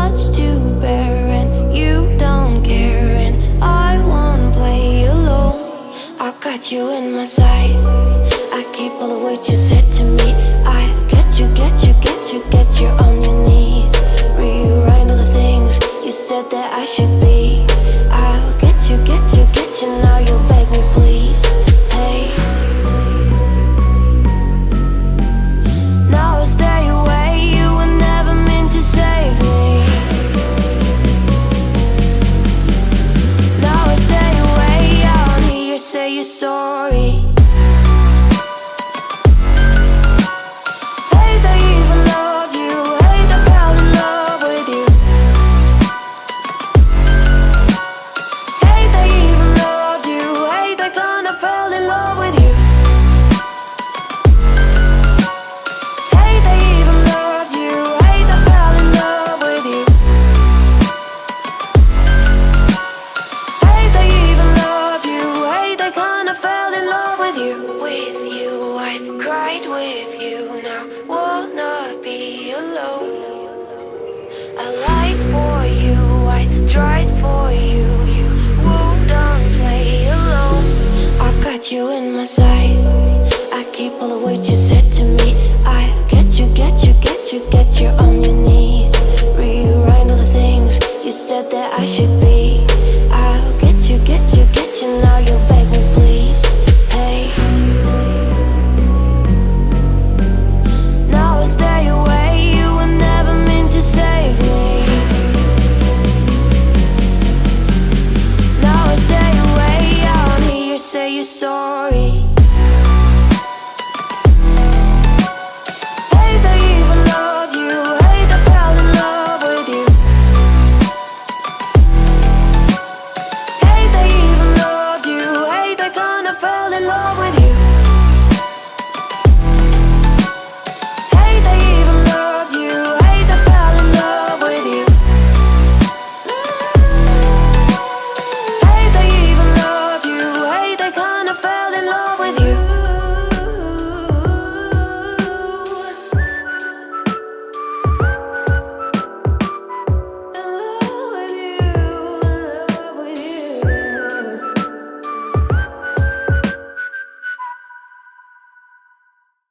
much to bear, and you don't care, and I won't play alone. I got you in my sight, I keep all the words you said to me. I'll get you, get you, get you, get you on your knees. Rewrite all the things you said that I should be. I'll get you, get you, get you, now you beg me please. Hey, now I stay away, you were never meant to save me. Now I stay away, I don't hear you say you're sorry. Hate I even loved you, hate I fell in love with you. Hate I even loved you, hate I kinda fell in love with you. Hate I even loved you, hate I fell in love with you. Hate I even loved you, hate I kinda fell in love with you. With you, I cried with you, now wanna be alone. I lied for you, I tried for you, you wouldn't play alone. I got you in my sight, I keep all the words you said to me. I'll get you, get you, get you, get your own